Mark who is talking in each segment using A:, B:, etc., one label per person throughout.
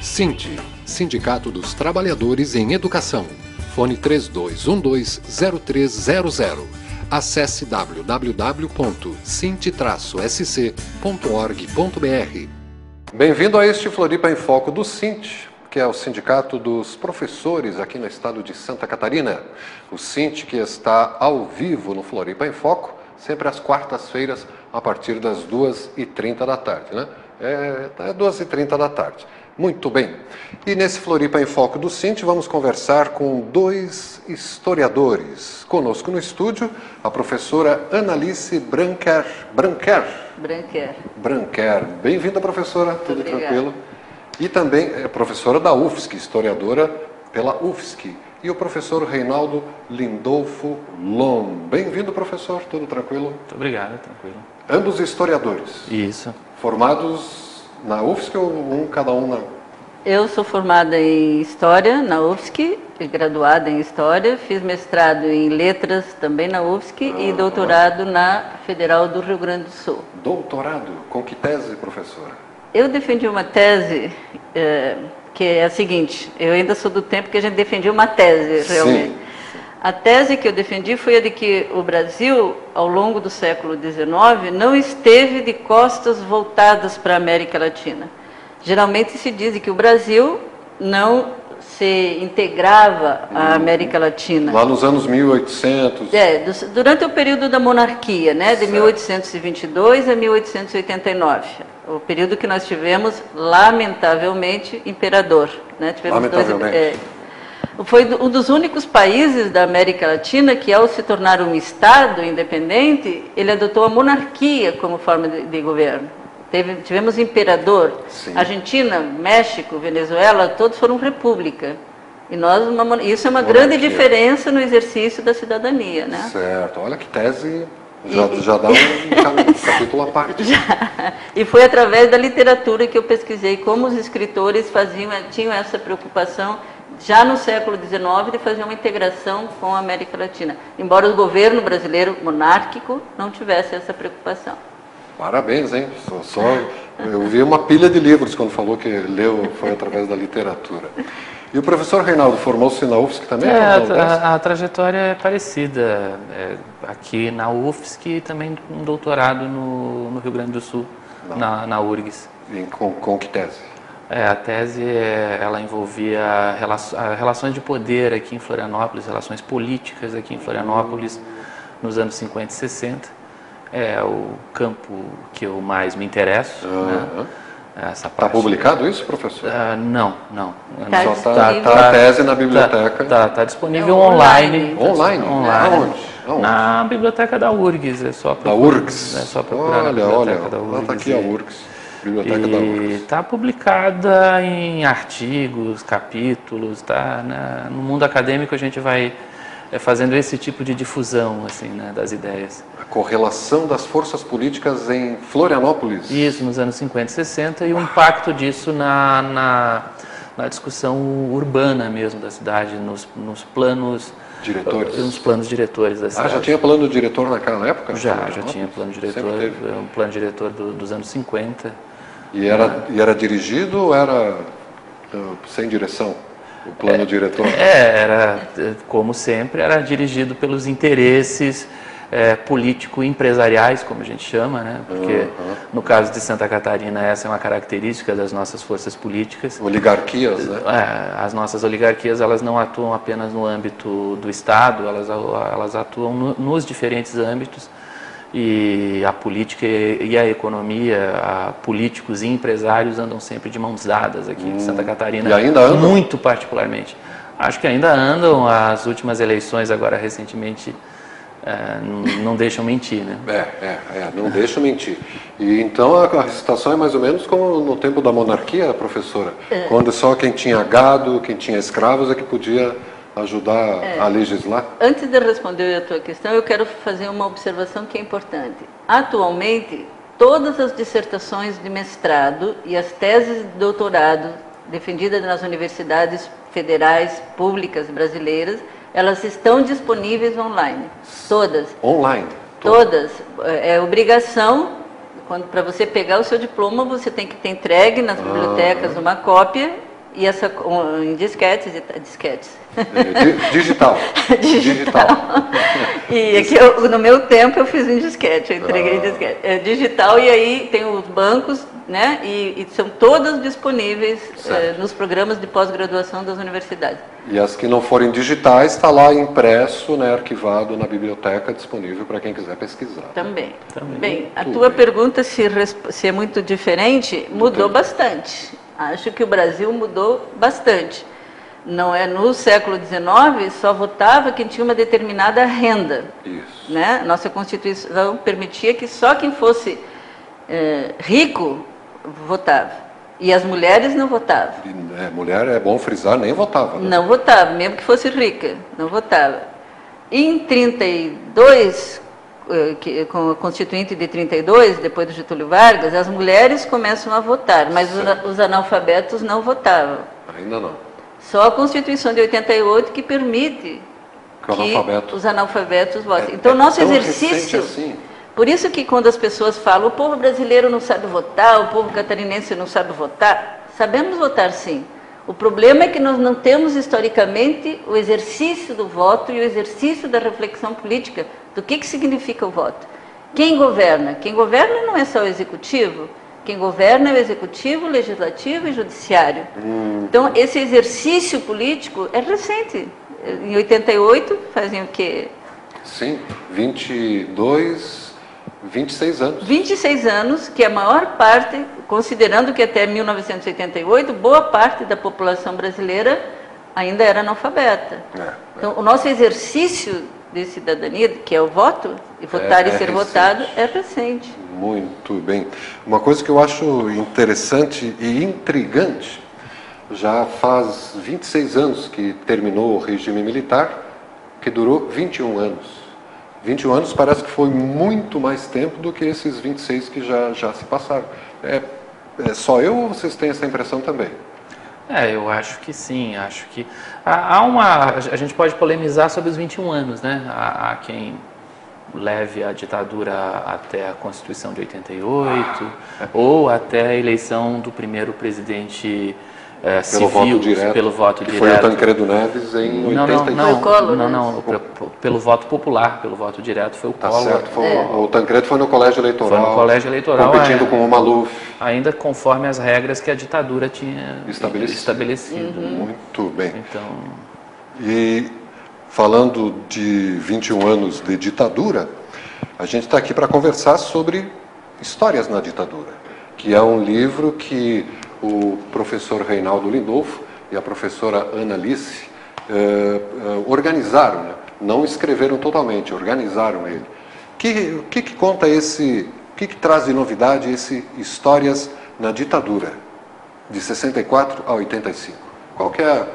A: SINT, Sindicato dos Trabalhadores em Educação. Fone 3212-0300. Acesse www.sint-sc.org.br. Bem-vindo a este Floripa em Foco do SINT, que é o Sindicato dos Professores aqui no estado de Santa Catarina. O SINT que está ao vivo no Floripa em Foco, sempre às quartas-feiras, a partir das 2h30 da tarde, né? É 2h30 da tarde. Muito bem. E nesse Floripa em Foco do SINT vamos conversar com dois historiadores. Conosco no estúdio, a professora Analice Branquer. Bem-vinda, professora. Tudo tranquilo? E também é professora da UFSC, historiadora pela UFSC. E o professor Reinaldo Lindolfo Lom. Bem-vindo, professor. Tudo tranquilo?
B: Muito obrigado, tranquilo.
A: Ambos historiadores.
B: Isso.
A: Formados na UFSC ou cada um na...
C: Eu sou formada em História na UFSC, graduada em História, fiz mestrado em Letras também na UFSC e doutorado na Federal do Rio Grande do Sul.
A: Doutorado? Com que tese, professora?
C: Eu defendi uma tese que é a seguinte, eu ainda sou do tempo que a gente defendia uma tese, realmente. Sim. A tese que eu defendi foi a de que o Brasil, ao longo do século XIX, não esteve de costas voltadas para a América Latina. Geralmente se diz que o Brasil não se integrava à América Latina.
A: Lá nos anos 1800?
C: Durante o período da monarquia, né, de 1822 a 1889. O período que nós tivemos, lamentavelmente, imperador. Né? Tivemos foi um dos únicos países da América Latina que, ao se tornar um Estado independente, ele adotou a monarquia como forma de governo. Tivemos imperador. Sim. Argentina, México, Venezuela, todos foram república. E isso é uma grande diferença no exercício da cidadania. Né?
A: Certo. Olha que tese... Já dá um capítulo à parte.
C: E foi através da literatura que eu pesquisei como os escritores tinham essa preocupação já no século XIX de fazer uma integração com a América Latina, embora o governo brasileiro monárquico não tivesse essa preocupação.
A: Parabéns, hein? Eu vi uma pilha de livros quando falou que foi através da literatura. E o professor Reinaldo formou-se na UFSC também?
B: A trajetória é parecida. Aqui na UFSC e também um doutorado no Rio Grande do Sul, na URGS.
A: E com que tese?
B: A tese ela envolvia relações de poder aqui em Florianópolis, relações políticas aqui em Florianópolis nos anos 50 e 60. É o campo que eu mais me interesso. Né?
A: Está publicado isso, professor?
B: Não.
A: Só está a tese na biblioteca.
B: Está disponível online.
A: Online? Aonde?
B: Na biblioteca da URGS. É só procurar,
A: da URGS?
B: É só procurar na biblioteca da URGS.
A: Está aqui a URGS. Biblioteca da URGS.
B: Está publicada em artigos, capítulos. No mundo acadêmico a gente vai fazendo esse tipo de difusão assim, né, das ideias.
A: A correlação das forças políticas em Florianópolis.
B: Isso, nos anos 50 e 60, e o impacto disso na discussão urbana mesmo da cidade, nos planos diretores. Nos planos diretores da cidade.
A: Já tinha plano diretor naquela época?
B: Já tinha plano diretor, um plano diretor dos anos 50.
A: E era dirigido ou era sem direção? O plano diretor?
B: Como sempre, era dirigido pelos interesses político-empresariais, como a gente chama, né? Porque no caso de Santa Catarina essa é uma característica das nossas forças políticas.
A: Oligarquias, né?
B: As nossas oligarquias, elas não atuam apenas no âmbito do Estado, elas atuam nos diferentes âmbitos. E a política e a economia, políticos e empresários andam sempre de mãos dadas aqui em Santa Catarina.
A: E ainda andam?
B: Muito particularmente. Acho que ainda andam. As últimas eleições agora recentemente não deixam mentir, né?
A: Não deixam mentir. E então a situação é mais ou menos como no tempo da monarquia, professora? Quando só quem tinha gado, quem tinha escravos é que podia ajudar a legislar?
C: Antes de responder a tua questão, eu quero fazer uma observação que é importante. Atualmente, todas as dissertações de mestrado e as teses de doutorado defendidas nas universidades federais públicas brasileiras, elas estão disponíveis online. Todas.
A: Online?
C: Todas. É obrigação, para você pegar o seu diploma, você tem que ter entregue nas bibliotecas uma cópia e essa em disquetes.
A: Digital.
C: Digital. E aqui no meu tempo eu fiz em disquete, eu entreguei em disquete. É digital, e aí tem os bancos, né? E são todas disponíveis nos programas de pós-graduação das universidades.
A: E as que não forem digitais, está lá impresso, né, arquivado na biblioteca, disponível para quem quiser pesquisar.
C: Também. Bem, a tua pergunta se é muito diferente, mudou bastante. Acho que o Brasil mudou bastante. Não é no século XIX, só votava quem tinha uma determinada renda.
A: Isso.
C: Né? Nossa Constituição permitia que só quem fosse rico votava. E as mulheres não votavam.
A: Mulher, é bom frisar, nem votava. Né?
C: Não votava, mesmo que fosse rica, não votava. Em 32, com a Constituinte de 32, depois do Getúlio Vargas, as mulheres começam a votar, mas os analfabetos não votavam.
A: Ainda não.
C: Só a Constituição de 88 que permite que os analfabetos votem. Então, nosso exercício... Assim. Por isso que quando as pessoas falam, o povo brasileiro não sabe votar, o povo catarinense não sabe votar, sabemos votar sim. O problema é que nós não temos historicamente o exercício do voto e o exercício da reflexão política do que significa o voto. Quem governa? Quem governa não é só o executivo, quem governa é o executivo, o legislativo e o judiciário. Então, esse exercício político é recente. Em 88, fazem o quê?
A: Sim, 26 anos. 26
C: anos, que a maior parte, considerando que até 1988, boa parte da população brasileira ainda era analfabeta. Então, o nosso exercício de cidadania, que é o voto, e votar e ser votado, é recente.
A: Muito bem. Uma coisa que eu acho interessante e intrigante, já faz 26 anos que terminou o regime militar, que durou 21 anos. 21 anos parece que foi muito mais tempo do que esses 26 que já se passaram. É só eu ou vocês têm essa impressão também?
B: Eu acho que sim. Acho que a gente pode polemizar sobre os 21 anos, né? Há quem leve a ditadura até a Constituição de 88, ou até a eleição do primeiro presidente civil, pelo voto direto.
A: Foi o Tancredo Neves em 86.
B: Não, pelo voto popular, pelo voto direto foi o Collor.
A: Certo, o Tancredo foi no colégio eleitoral.
B: Foi no colégio eleitoral.
A: Competindo com o Maluf.
B: Ainda conforme as regras que a ditadura tinha estabelecido.
A: Muito bem.
B: Então...
A: E falando de 21 anos de ditadura, a gente está aqui para conversar sobre Histórias na Ditadura, que é um livro que o professor Reinaldo Lindolfo e a professora Ana Alice organizaram, né? Não escreveram totalmente, organizaram ele. O que conta o que traz de novidade esse Histórias na Ditadura, de 64 a 85? Qual que é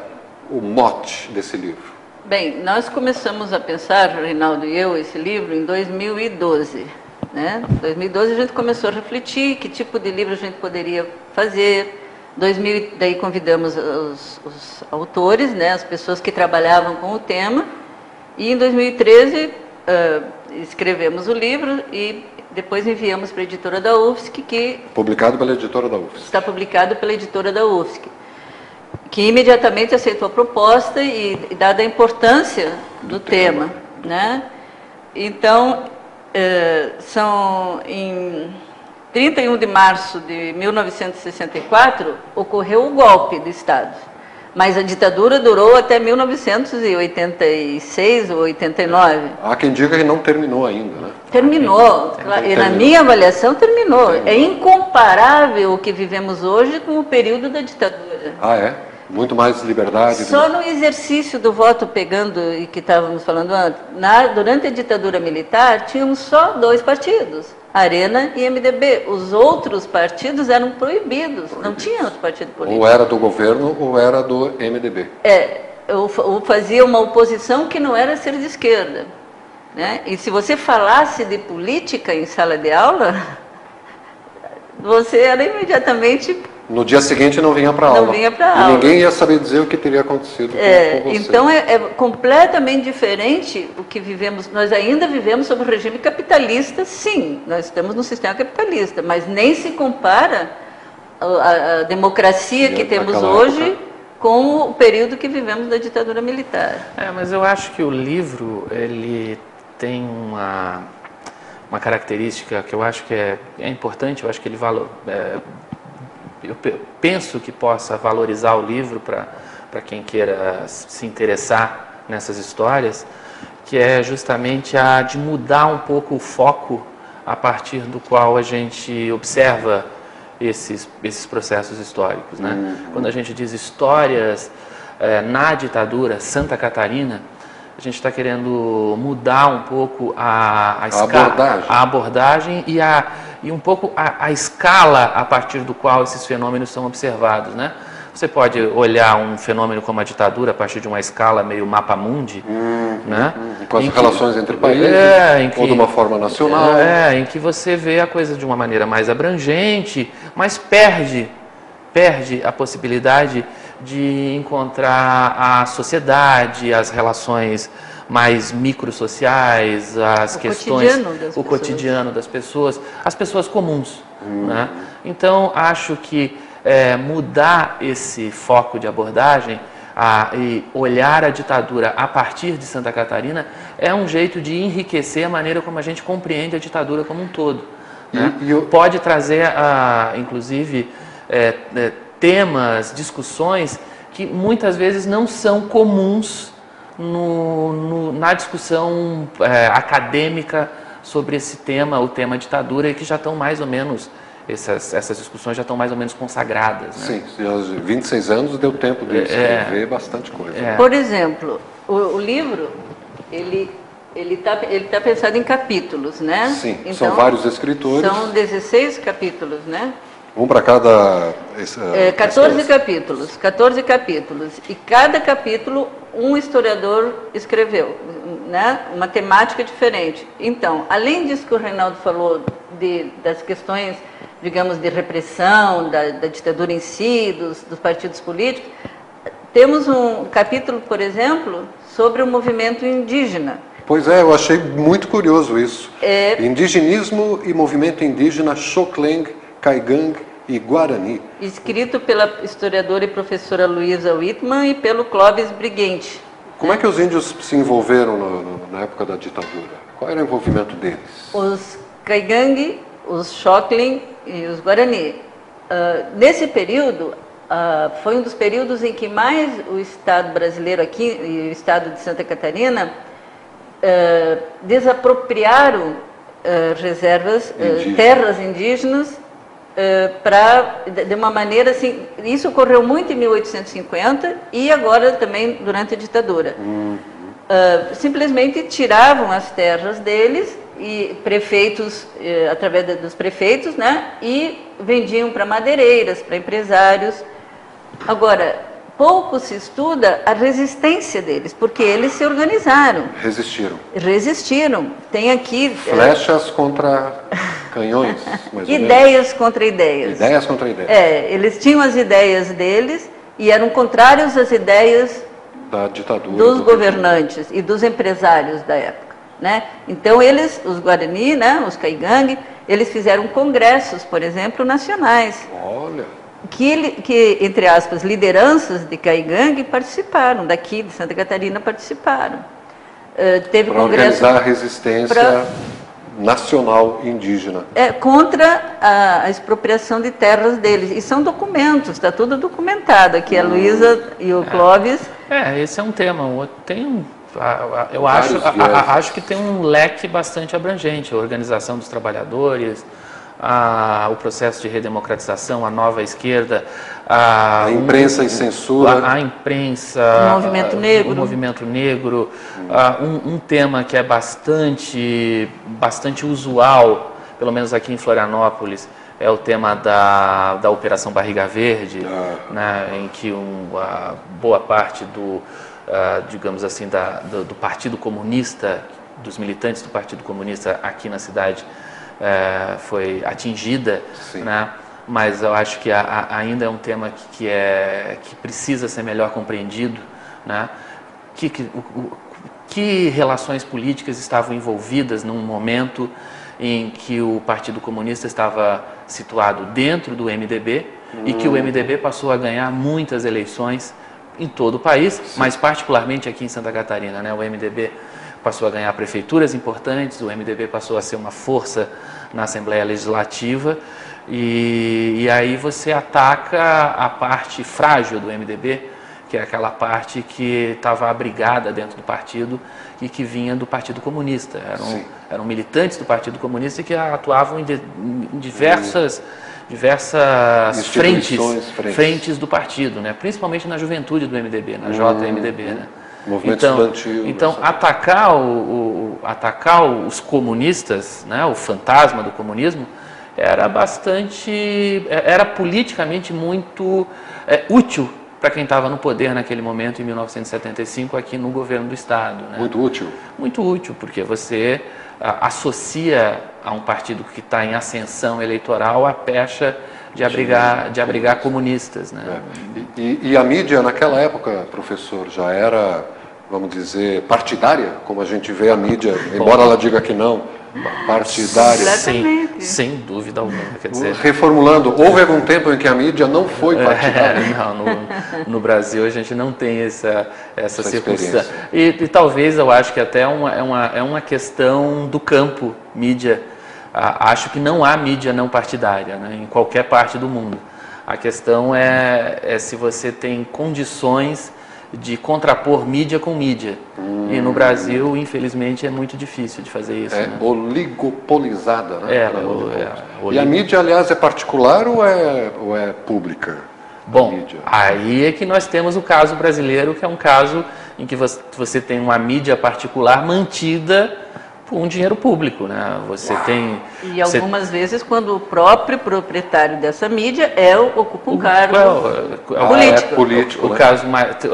A: o mote desse livro?
C: Bem, nós começamos a pensar, Reinaldo e eu, esse livro em 2012. Né? Em 2012 a gente começou a refletir que tipo de livro a gente poderia fazer. Daí convidamos os autores, né, as pessoas que trabalhavam com o tema. E em 2013 escrevemos o livro e depois enviamos para a editora da UFSC.
A: Publicado pela editora da UFSC.
C: Está publicado pela editora da UFSC, que imediatamente aceitou a proposta e dada a importância do tema. Né? Então, em 31 de março de 1964, ocorreu o golpe do Estado. Mas a ditadura durou até 1986 ou 89.
A: Há quem diga que não terminou ainda, né?
C: Terminou. E na minha avaliação, terminou. É incomparável o que vivemos hoje com o período da ditadura.
A: É? Muito mais liberdade.
C: Só no exercício do voto, pegando, e que estávamos falando antes, durante a ditadura militar, tínhamos só 2 partidos, Arena e MDB. Os outros partidos eram proibidos, não tinha outro partido político.
A: Ou era do governo ou era do MDB.
C: Ou fazia uma oposição que não era ser de esquerda. Né? E se você falasse de política em sala de aula, você era imediatamente...
A: No dia seguinte não vinha para aula. E ninguém ia saber dizer o que teria acontecido com você.
C: Então é completamente diferente o que vivemos. Nós ainda vivemos sob o regime capitalista, sim. Nós estamos no sistema capitalista, mas nem se compara a democracia que temos hoje com o período que vivemos da ditadura militar.
B: Mas eu acho que o livro, ele tem uma característica que eu acho que é importante, eu acho que ele eu penso que possa valorizar o livro para quem queira se interessar nessas histórias, que é justamente a de mudar um pouco o foco a partir do qual a gente observa esses processos históricos, né? Quando a gente diz histórias na ditadura Santa Catarina, a gente está querendo mudar um pouco a abordagem e um pouco a escala a partir do qual esses fenômenos são observados, né? Você pode olhar um fenômeno como a ditadura a partir de uma escala meio mapa-mundi, né?
A: Com as relações entre países, ou de uma forma nacional.
B: Em que você vê a coisa de uma maneira mais abrangente, mas perde a possibilidade de encontrar a sociedade, as relações mais microsociais, as questões, o cotidiano das pessoas, as pessoas comuns, né? Então, acho que mudar esse foco de abordagem e olhar a ditadura a partir de Santa Catarina é um jeito de enriquecer a maneira como a gente compreende a ditadura como um todo, né? Pode trazer, inclusive, temas, discussões que muitas vezes não são comuns na discussão acadêmica sobre esse tema, o tema ditadura, e que já estão mais ou menos, essas discussões já estão mais ou menos consagradas, né?
A: Sim, aos 26 anos deu tempo de escrever bastante coisa.
C: Por exemplo, o livro, ele tá pensado em capítulos, né?
A: Sim, então, são vários escritores.
C: São 16 capítulos, né?
A: Um para cada...
C: 14 capítulos. E cada capítulo um historiador escreveu, né? Uma temática diferente. Então, além disso que o Reinaldo falou das questões, digamos, de repressão, da ditadura em si, dos partidos políticos, temos um capítulo, por exemplo, sobre o movimento indígena.
A: Pois é, eu achei muito curioso isso. Indigenismo e movimento indígena Xocleng, Caigangue e Guarani.
C: Escrito pela historiadora e professora Luísa Whitman e pelo Clóvis Briguente.
A: Como é que os índios se envolveram na época da ditadura? Qual era o envolvimento deles?
C: Os Caigangue, os Xocleng e os Guarani. Nesse período, foi um dos períodos em que mais o Estado brasileiro aqui, e o Estado de Santa Catarina, desapropriaram reservas, terras indígenas, de uma maneira assim, isso ocorreu muito em 1850 e agora também durante a ditadura. Simplesmente tiravam as terras deles e prefeitos, através dos prefeitos, né, e vendiam para madeireiras, para empresários. Agora, pouco se estuda a resistência deles, porque eles se organizaram. Resistiram. Tem aqui...
A: Flechas contra canhões, mais
C: ideias contra ideias.
A: Ideias contra ideias.
C: Eles tinham as ideias deles e eram contrários às ideias
A: da ditadura,
C: dos governantes e dos empresários da época, né? Então, os Guarani, né, os Caigangue, eles fizeram congressos, por exemplo, nacionais.
A: Olha...
C: Que, entre aspas, lideranças de Caigangue participaram, daqui de Santa Catarina participaram. Teve
A: para organizar a resistência nacional indígena.
C: Contra a expropriação de terras deles. E são documentos, está tudo documentado. Aqui a Luísa e o Clóvis.
B: Esse é um tema. Eu acho que tem um leque bastante abrangente. A organização dos trabalhadores, o processo de redemocratização, a nova esquerda,
A: a imprensa e censura,
B: a imprensa,
C: o movimento negro,
B: um tema que é bastante usual, pelo menos aqui em Florianópolis, é o tema da Operação Barriga Verde, né, em que boa parte digamos assim, do Partido Comunista, dos militantes do Partido Comunista aqui na cidade, foi atingida, né? Mas eu acho que ainda é um tema que precisa ser melhor compreendido, né? Que relações políticas estavam envolvidas num momento em que o Partido Comunista estava situado dentro do MDB e que o MDB passou a ganhar muitas eleições em todo o país, mas particularmente aqui em Santa Catarina, né? O MDB passou a ganhar prefeituras importantes, o MDB passou a ser uma força na Assembleia Legislativa, e aí você ataca a parte frágil do MDB, que é aquela parte que estava abrigada dentro do partido e que vinha do Partido Comunista. Eram militantes do Partido Comunista que atuavam em diversas frentes do partido, né? Principalmente na juventude do MDB, na JMDB. Né?
A: Movimento estudantil.
B: Então atacar os comunistas, né? O fantasma do comunismo, era politicamente muito útil para quem estava no poder naquele momento, em 1975, aqui no governo do Estado. Né?
A: Muito útil?
B: Muito útil, porque você associa a um partido que está em ascensão eleitoral a pecha de abrigar comunistas. Né?
A: E a mídia, naquela época, professor, já era, vamos dizer, partidária, como a gente vê a mídia, embora ela diga que não, partidária.
B: Sem dúvida alguma. Quer dizer,
A: reformulando, houve algum tempo em que a mídia não foi partidária?
B: No Brasil a gente não tem essa circunstância. E talvez eu acho que até é uma questão do campo mídia. Acho que não há mídia não partidária, né, em qualquer parte do mundo. A questão é se você tem condições de contrapor mídia com mídia. E no Brasil, infelizmente, é muito difícil de fazer isso.
A: É, né? Oligopolizada, né?
B: E
A: a mídia, aliás, é particular ou é pública?
B: Bom, aí é que nós temos o caso brasileiro, que é um caso em que você tem uma mídia particular mantida por um dinheiro público, né?
C: E algumas vezes quando o próprio proprietário dessa mídia ocupa um cargo político.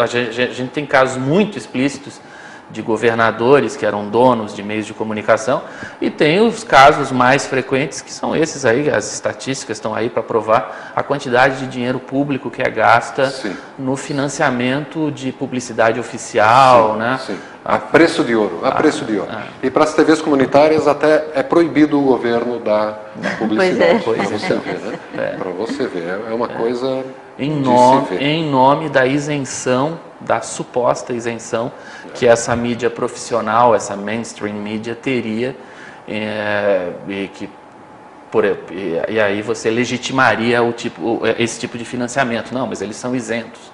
B: A gente tem casos muito explícitos de governadores que eram donos de meios de comunicação, e tem os casos mais frequentes, que são esses aí, as estatísticas estão aí para provar a quantidade de dinheiro público que é gasta no financiamento de publicidade oficial, né?
A: A preço de ouro, E para as TVs comunitárias até é proibido o governo dar publicidade, para você ver, né? Para você ver, é uma coisa
B: em nome da isenção, da suposta isenção que essa mídia profissional, essa mainstream mídia teria, e aí você legitimaria esse tipo de financiamento. Não, mas eles são isentos.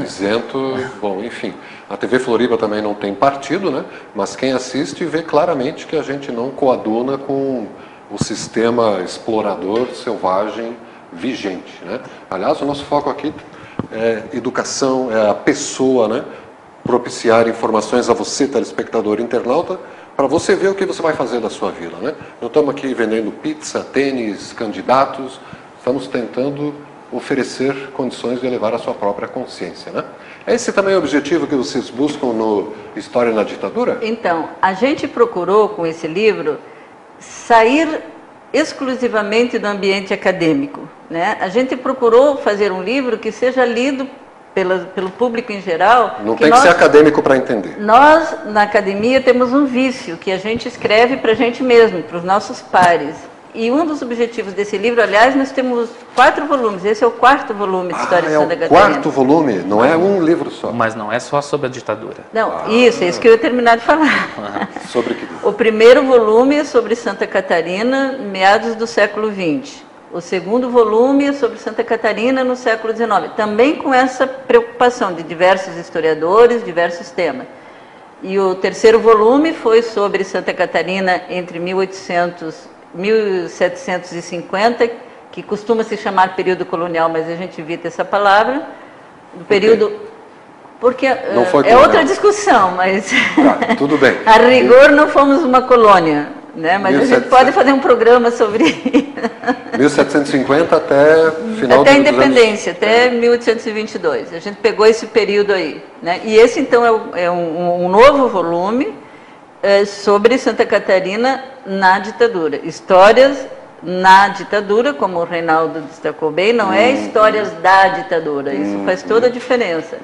A: Isento, bom, enfim. A TV Floripa também não tem partido, né? Mas quem assiste vê claramente que a gente não coaduna com o sistema explorador, selvagem, vigente, né? Aliás, o nosso foco aqui é educação, é a pessoa, né? Propiciar informações a você, telespectador, internauta, para você ver o que você vai fazer da sua vida, né? Não estamos aqui vendendo pizza, tênis, candidatos, estamos tentando oferecer condições de elevar a sua própria consciência, né? Esse também é o objetivo que vocês buscam no História na Ditadura?
C: Então, a gente procurou com esse livro sair exclusivamente do ambiente acadêmico, né? A gente procurou fazer um livro que seja lido pelo público em geral.
A: Não tem que ser acadêmico para entender.
C: Nós, na academia, temos um vício, que a gente escreve para a gente mesmo, para os nossos pares. E um dos objetivos desse livro, aliás, nós temos 4 volumes. Esse é o 4º volume de História de Santa Catarina.
A: É o 4º volume, não é um livro só.
B: Mas não é só sobre a ditadura.
C: Não, isso que eu ia terminar de falar.
A: Sobre que livro?
C: O 1º volume é sobre Santa Catarina, meados do século XX. O 2º volume é sobre Santa Catarina no século XIX. Também com essa preocupação de diversos historiadores, diversos temas. E o 3º volume foi sobre Santa Catarina entre 1750, que costuma se chamar período colonial, mas a gente evita essa palavra, do período, porque é outra discussão, mas
A: tudo bem.
C: A rigor não fomos uma colônia, né? Mas 1700... a gente pode fazer um programa sobre
A: 1750 até final
C: até a independência, até 1822. A gente pegou esse período aí, né? E esse então é um novo volume sobre Santa Catarina na ditadura. Histórias na ditadura, como o Reinaldo destacou bem, não é histórias da ditadura. Isso faz toda a diferença.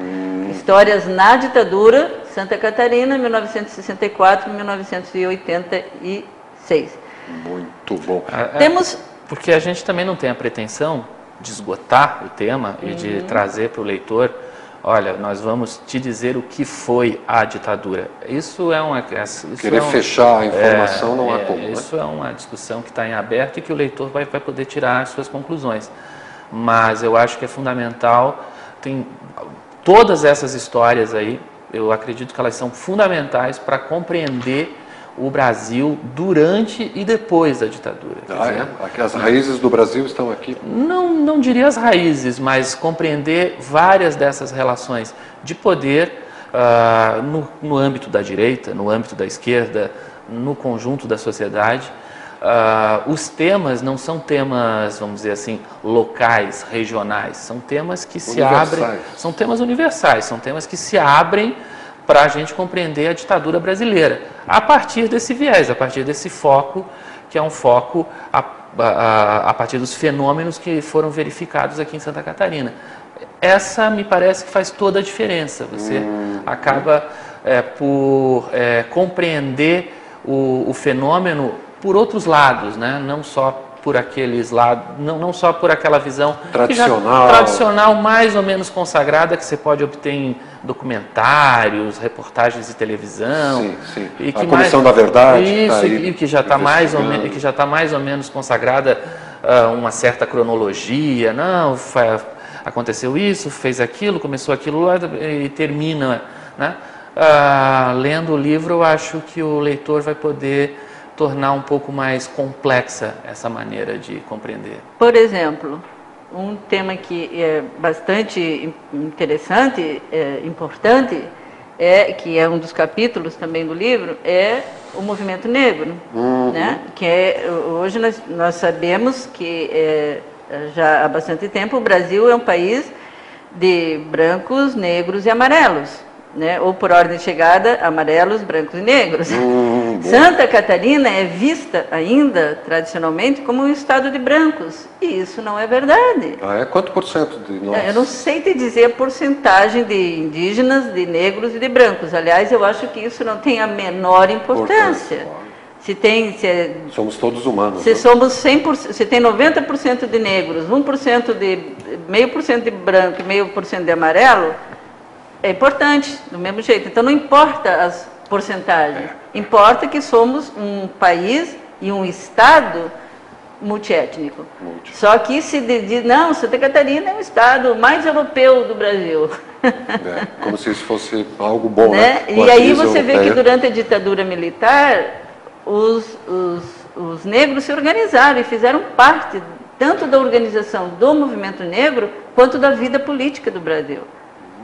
C: Histórias na ditadura, Santa Catarina, 1964-1986.
A: Muito bom.
B: Porque a gente também não tem a pretensão de esgotar o tema e de trazer para o leitor olha, nós vamos te dizer o que foi a ditadura. Isso é uma...
A: Querer fechar a informação não há como,
B: Isso é uma discussão que está em aberto e que o leitor vai poder tirar as suas conclusões. Mas eu acho que é fundamental, tem todas essas histórias aí, eu acredito que elas são fundamentais para compreender o Brasil durante e depois da ditadura.
A: As raízes do Brasil estão aqui?
B: Não diria as raízes, mas compreender várias dessas relações de poder no âmbito da direita, no âmbito da esquerda, no conjunto da sociedade. Os temas não são temas, vamos dizer assim, locais, regionais, são temas que se abrem, são temas universais, são temas que se abrem para a gente compreender a ditadura brasileira, a partir desse viés, a partir desse foco, que é um foco a partir dos fenômenos que foram verificados aqui em Santa Catarina. Essa me parece que faz toda a diferença. Você acaba por compreender o fenômeno por outros lados, né? Não só por aqueles lados, não só por aquela visão tradicional, mais ou menos consagrada, que você pode obter em documentários, reportagens de televisão.
A: Sim, sim. E que a Comissão da Verdade.
B: Isso, e que já está mais ou menos consagrada uma certa cronologia. Não, aconteceu isso, fez aquilo, começou aquilo lá e termina, né? Lendo o livro, eu acho que o leitor vai poder tornar um pouco mais complexa essa maneira de compreender.
C: Por exemplo, um tema que é bastante interessante, importante, que é um dos capítulos também do livro, é o movimento negro, né? Que hoje nós sabemos que já há bastante tempo o Brasil é um país de brancos, negros e amarelos, né? Ou por ordem de chegada, amarelos, brancos e negros. Santa Catarina é vista ainda, tradicionalmente, como um estado de brancos. E isso não é verdade.
A: Quanto por cento de nós?
C: Eu não sei te dizer a porcentagem de indígenas, de negros e de brancos. Aliás, eu acho que isso não tem a menor importância.
A: Somos todos humanos.
C: Se somos 100%, se tem 90% de negros, 1% de meio por cento de branco e meio por cento de amarelo, é importante, do mesmo jeito. Então, não importa as porcentagens. Importa que somos um país e um estado multiétnico. Só que se diz, não, Santa Catarina é o estado mais europeu do Brasil.
A: Como se isso fosse algo bom, né?
C: E aí você vê que durante a ditadura militar, os negros se organizaram e fizeram parte tanto da organização do movimento negro, quanto da vida política do Brasil,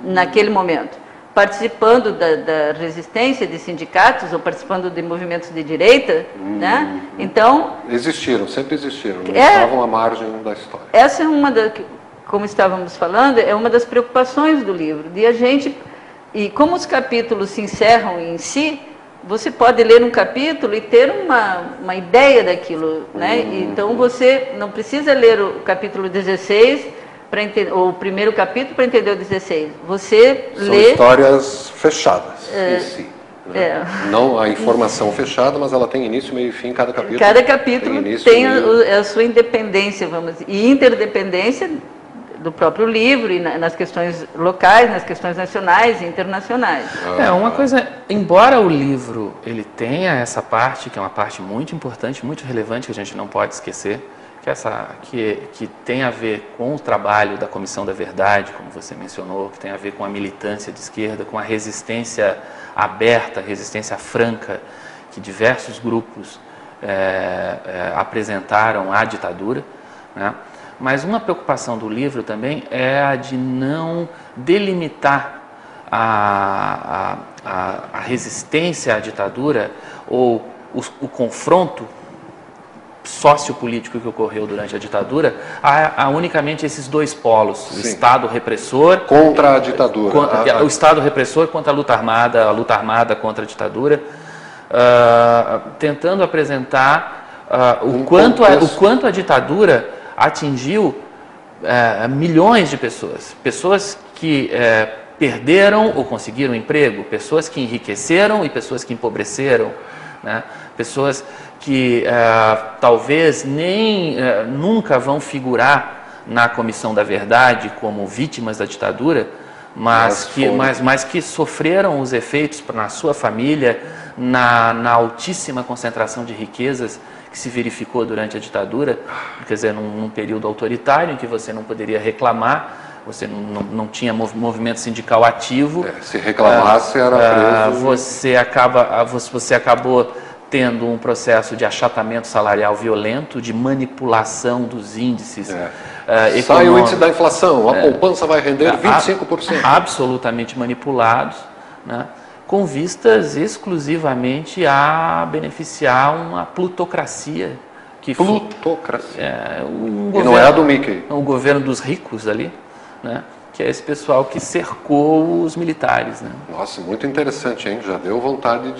C: naquele momento. Participando da resistência de sindicatos ou participando de movimentos de direita, né? Então...
A: sempre existiram, não estavam à margem da história.
C: Essa é uma como estávamos falando, é uma das preocupações do livro, de a gente... E como os capítulos se encerram em si, você pode ler um capítulo e ter uma ideia daquilo, né? Então você não precisa ler o capítulo 16... o primeiro capítulo para entender o 16. Você lê...
A: São histórias fechadas em si. Né? Não a informação fechada, mas ela tem início, meio e fim, cada capítulo.
C: Cada capítulo tem a sua independência, vamos dizer, e interdependência do próprio livro, e nas questões locais, nas questões nacionais e internacionais.
B: Uma coisa, embora o livro ele tenha essa parte, que é uma parte muito importante, muito relevante, que a gente não pode esquecer, que tem a ver com o trabalho da Comissão da Verdade, como você mencionou, que tem a ver com a militância de esquerda, com a resistência aberta, resistência franca, que diversos grupos apresentaram à ditadura, né? Mas uma preocupação do livro também é a de não delimitar a resistência à ditadura ou o confronto sociopolítico que ocorreu durante a ditadura a unicamente esses dois polos, o Estado repressor
A: contra a ditadura,
B: o Estado repressor contra a luta armada contra a ditadura, tentando apresentar o quanto a ditadura atingiu milhões de pessoas que perderam ou conseguiram emprego, pessoas que enriqueceram e pessoas que empobreceram, né? Pessoas que talvez nunca vão figurar na Comissão da Verdade como vítimas da ditadura, mas que sofreram os efeitos na sua família, na altíssima concentração de riquezas que se verificou durante a ditadura, quer dizer, num período autoritário em que você não poderia reclamar, você não tinha movimento sindical ativo.
A: Se reclamasse, era preso.
B: Você acabou tendo um processo de achatamento salarial violento, de manipulação dos índices.
A: Sai o índice da inflação, a poupança vai render 25%.
B: Absolutamente manipulados, né? Com vistas exclusivamente a beneficiar uma plutocracia.
A: Plutocracia.
B: E
A: não é a do Mickey.
B: O governo dos ricos ali, né? Que é esse pessoal que cercou os militares. Né?
A: Nossa, muito interessante, hein? Já deu vontade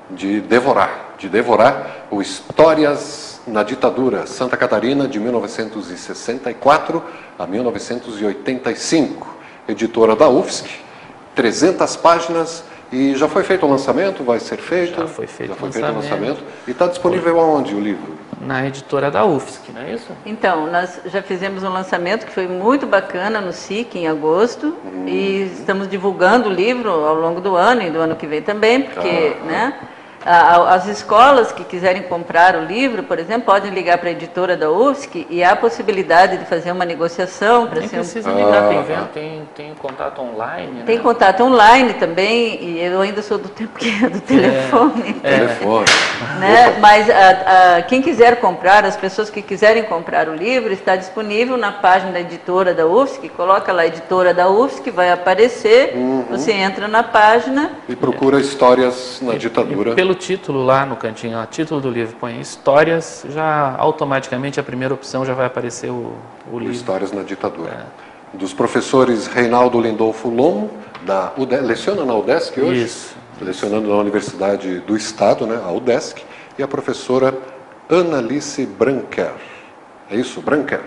A: de devorar o Histórias na Ditadura, Santa Catarina, de 1964 a 1985. Editora da UFSC, 300 páginas. E já foi feito o lançamento? Vai ser feito?
B: Já foi feito o
A: lançamento. E está disponível aonde o livro?
B: Na editora da UFSC, não é isso?
C: Então, nós já fizemos um lançamento que foi muito bacana no SIC em agosto. E estamos divulgando o livro ao longo do ano e do ano que vem também, porque, né? As escolas que quiserem comprar o livro, por exemplo, podem ligar para a editora da UFSC e há a possibilidade de fazer uma negociação.
B: Nem precisa ligar, tem contato online.
C: Tem contato online também, e eu ainda sou do tempo que é do telefone.
A: Telefone.
C: Né? Mas quem quiser comprar, as pessoas que quiserem comprar o livro, está disponível na página da editora da UFSC, coloca lá editora da UFSC, vai aparecer, você entra na página.
A: E procura Histórias na Ditadura.
B: Pelo título lá no cantinho, o título do livro põe Histórias, já automaticamente a primeira opção já vai aparecer o livro.
A: Histórias na Ditadura. Dos professores Reinaldo Lindolfo Lomo, leciona na UDESC hoje?
B: Isso.
A: Lecionando na Universidade do Estado, né, a UDESC, e a professora Annalice Branquer. É isso? Branquer?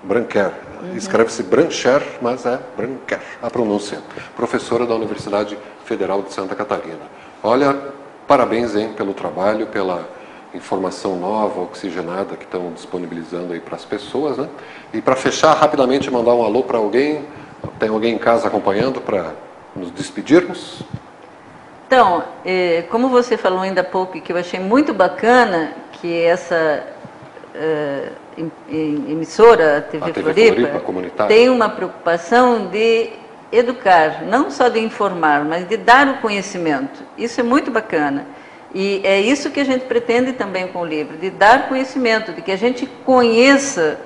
A: Branquer. Escreve-se Brancher, mas é Branquer, a pronúncia. Professora da Universidade Federal de Santa Catarina. Olha, parabéns, hein, pelo trabalho, pela informação nova, oxigenada que estão disponibilizando aí para as pessoas, né? E para fechar, rapidamente, mandar um alô para alguém. Tem alguém em casa acompanhando para nos despedirmos?
C: Então, como você falou ainda há pouco, e que eu achei muito bacana, que essa emissora, a TV Floripa, tem uma preocupação de educar, não só de informar, mas de dar o conhecimento. Isso é muito bacana. E é isso que a gente pretende também com o livro, de dar conhecimento, de que a gente conheça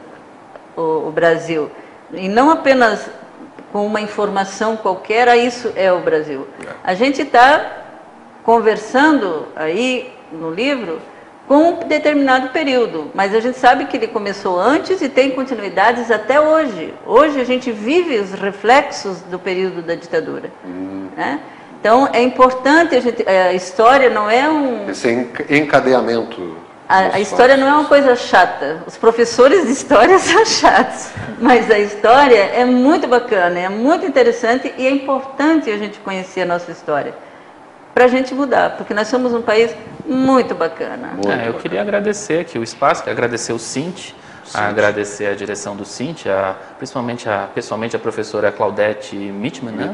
C: o Brasil. E não apenas com uma informação qualquer, isso é o Brasil. A gente está conversando aí no livro com um determinado período, mas a gente sabe que ele começou antes e tem continuidades até hoje. Hoje a gente vive os reflexos do período da ditadura. Né? Então é importante, a história não é
A: esse encadeamento.
C: A história não é uma coisa chata. Os professores de história são chatos, mas a história é muito bacana, é muito interessante e é importante a gente conhecer a nossa história para a gente mudar, porque nós somos um país muito bacana.
B: Eu queria agradecer aqui o espaço, agradecer o CINT, agradecer a direção do CINT, pessoalmente a professora Claudete Mitman, né?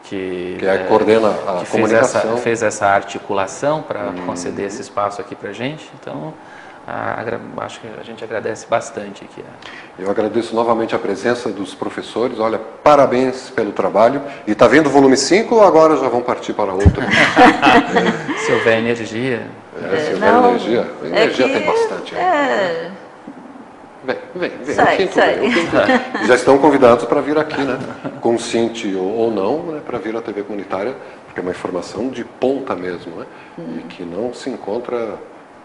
B: que
A: coordena a comunicação.
B: Fez essa articulação para conceder esse espaço aqui para a gente. Então, acho que a gente agradece bastante aqui.
A: Eu agradeço novamente a presença dos professores. Olha, parabéns pelo trabalho. E está vendo o volume 5 ou agora já vão partir para outra?
B: Se houver energia.
A: Se houver energia. Energia tem bastante. Vem. Já estão convidados para vir aqui, né? Consciente ou não, né? Para vir à TV comunitária, porque é uma informação de ponta mesmo, né? E que não se encontra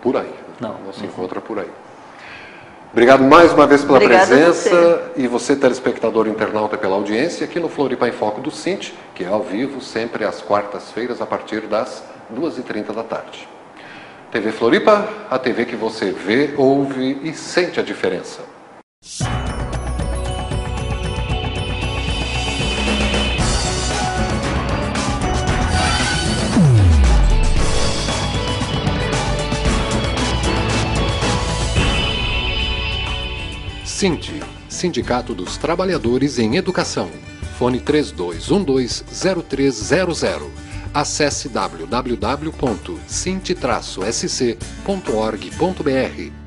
A: por aí. Não se encontra por aí. Obrigado mais uma vez pela presença e você, telespectador internauta, pela audiência aqui no Floripa em Foco do CINT, que é ao vivo sempre às quartas-feiras a partir das 2h30 da tarde. TV Floripa, a TV que você vê, ouve e sente a diferença. SINT, Sindicato dos Trabalhadores em Educação. Fone 3212-0300. Acesse www.sint-sc.org.br.